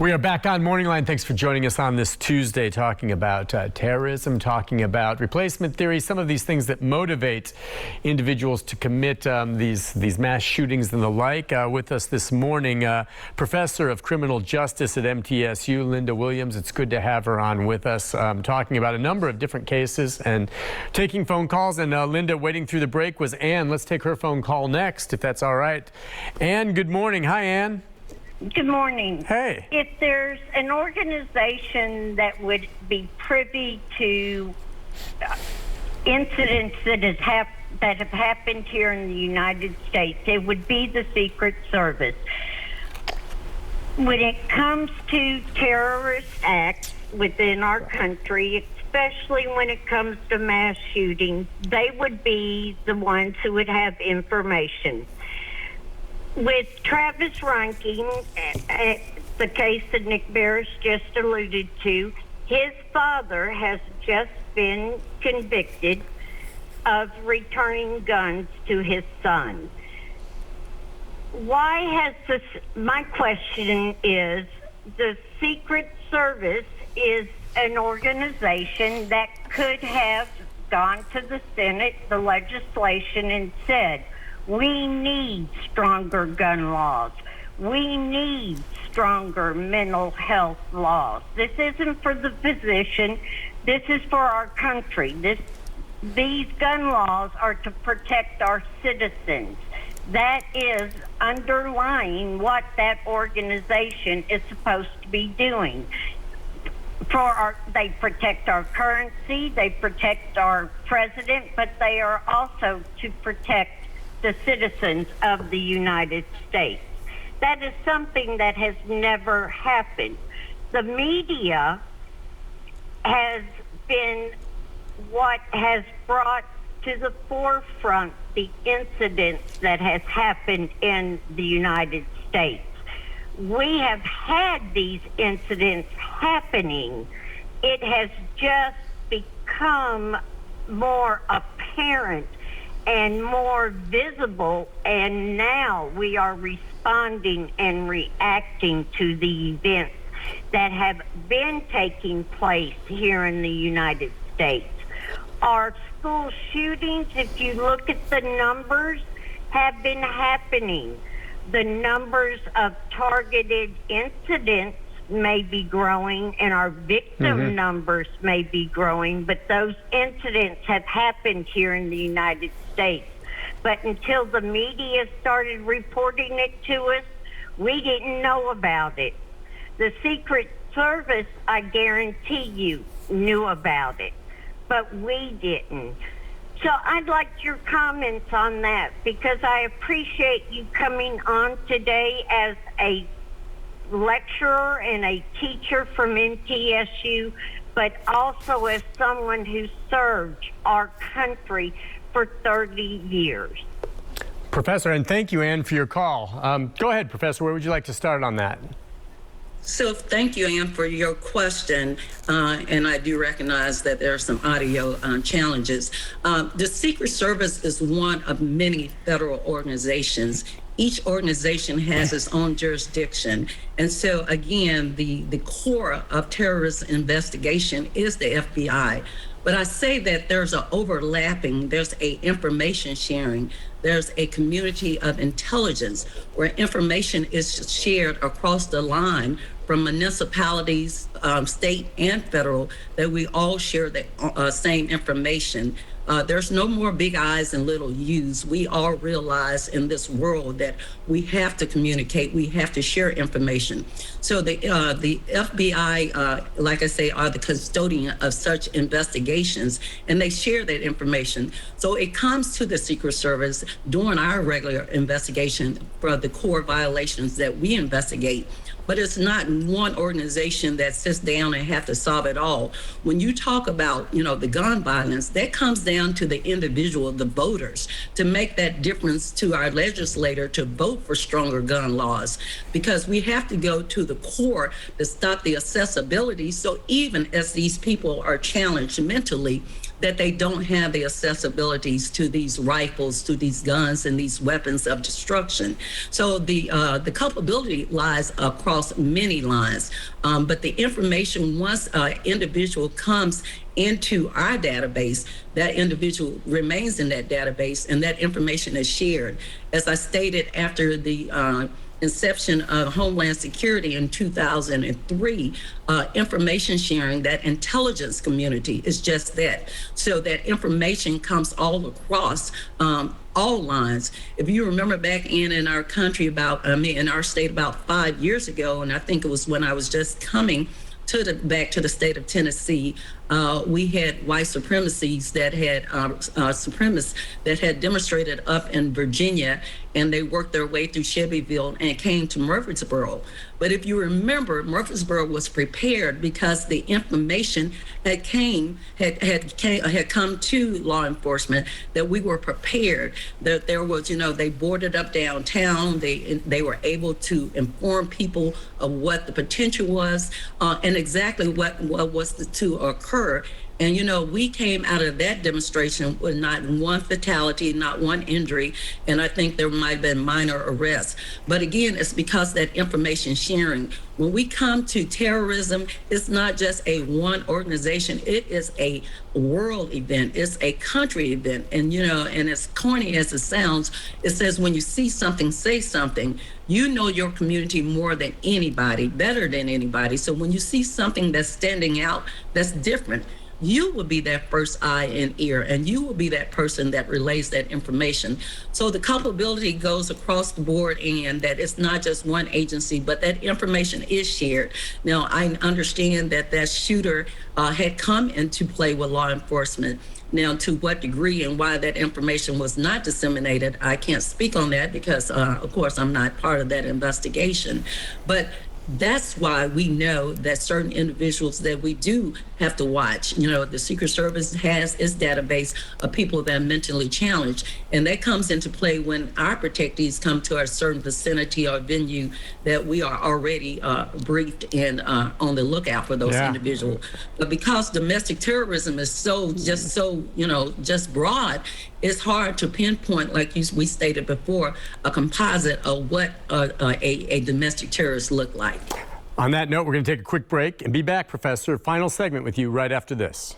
We are back on Morning Line. Thanks for joining us on this Tuesday, talking about terrorism, talking about replacement theory, some of these things that motivate individuals to commit these mass shootings and the like. With us this morning, Professor of Criminal Justice at MTSU, Lynda Williams. It's good to have her on with us, talking about a number of different cases and taking phone calls. And Lynda, waiting through the break, was Ann. Let's take her phone call next, if that's all right. Ann, good morning. Hi, Ann. Good morning. Hey. If there's an organization that would be privy to incidents that have happened here in the United States, it would be the Secret Service. When it comes to terrorist acts within our country, especially when it comes to mass shootings, they would be the ones who would have information. With Travis Reinking, the case that Nick Barris just alluded to, his father has just been convicted of returning guns to his son. Why has this? My question is, the Secret Service is an organization that could have gone to the Senate, the legislation, and said, we need stronger gun laws. We need stronger mental health laws. This isn't for the physician. This is for our country. These gun laws are to protect our citizens. That is underlying what that organization is supposed to be doing. They protect our currency, they protect our president, but they are also to protect the citizens of the United States. That is something that has never happened. The media has been what has brought to the forefront the incidents that has happened in the United States. We have had these incidents happening. It has just become more apparent and more visible, and now we are responding and reacting to the events that have been taking place here in the United States. Our school shootings, if you look at the numbers, have been happening. The numbers of targeted incidents may be growing and our victim numbers may be growing, but those incidents have happened here in the United States. But until the media started reporting it to us, we didn't know about it. The Secret Service, I guarantee you, knew about it, but we didn't. So I'd like your comments on that, because I appreciate you coming on today as a lecturer and a teacher from MTSU, but also as someone who served our country for 30 years. Professor, and thank you, Ann, for your call. Go ahead, Professor. Where would you like to start on that? So thank you, Ann, for your question. And I do recognize that there are some audio challenges. The Secret Service is one of many federal organizations. Each organization has its own jurisdiction. And so, again, the core of terrorist investigation is the FBI. But I say that there's an overlapping, there's a information sharing, there's a community of intelligence where information is shared across the line from municipalities, state and federal, that we all share the same information. There's no more big I's and little U's. We all realize in this world that we have to communicate, we have to share information. So the FBI, like I say, are the custodian of such investigations, and they share that information. So it comes to the Secret Service during our regular investigation for the core violations that we investigate. But it's not one organization that sits down and have to solve it all. When you talk about, the gun violence, that comes down to the individual, the voters, to make that difference to our legislator to vote for stronger gun laws, because we have to go to the core to stop the accessibility. So even as these people are challenged mentally, that they don't have the accessibilities to these rifles, to these guns, and these weapons of destruction. So the culpability lies across many lines, but the information, once an individual comes into our database, that individual remains in that database, and that information is shared. As I stated, after the inception of Homeland Security in 2003, information sharing, that intelligence community is just that. So that information comes all across all lines. If you remember back in our country in our state about 5 years ago, and I think it was when I was just coming back to the state of Tennessee, we had white supremacists that had demonstrated up in Virginia, and they worked their way through Shelbyville and came to Murfreesboro. But if you remember, Murfreesboro was prepared because the information had come to law enforcement, that we were prepared, that there was, they boarded up downtown, they were able to inform people of what the potential was, and exactly what was to occur. And, we came out of that demonstration with not one fatality, not one injury, and I think there might have been minor arrests. But again, it's because that information sharing. When we come to terrorism, it's not just a one organization, it is a world event, it's a country event. And, and as corny as it sounds, it says when you see something, say something. You know your community more than anybody, better than anybody. So when you see something that's standing out, that's different, you will be that first eye and ear, and you will be that person that relays that information. So the culpability goes across the board, and that it's not just one agency, but that information is shared. Now, I understand that shooter had come into play with law enforcement. Now, to what degree and why that information was not disseminated, I can't speak on that because, of course, I'm not part of that investigation. But that's why we know that certain individuals that we do have to watch. The Secret Service has its database of people that are mentally challenged, and that comes into play when our protectees come to a certain vicinity or venue that we are already briefed and on the lookout for those individuals. But because domestic terrorism is just broad, it's hard to pinpoint, like we stated before, a composite of what a domestic terrorist look like. On that note, we're going to take a quick break and be back, Professor. Final segment with you right after this.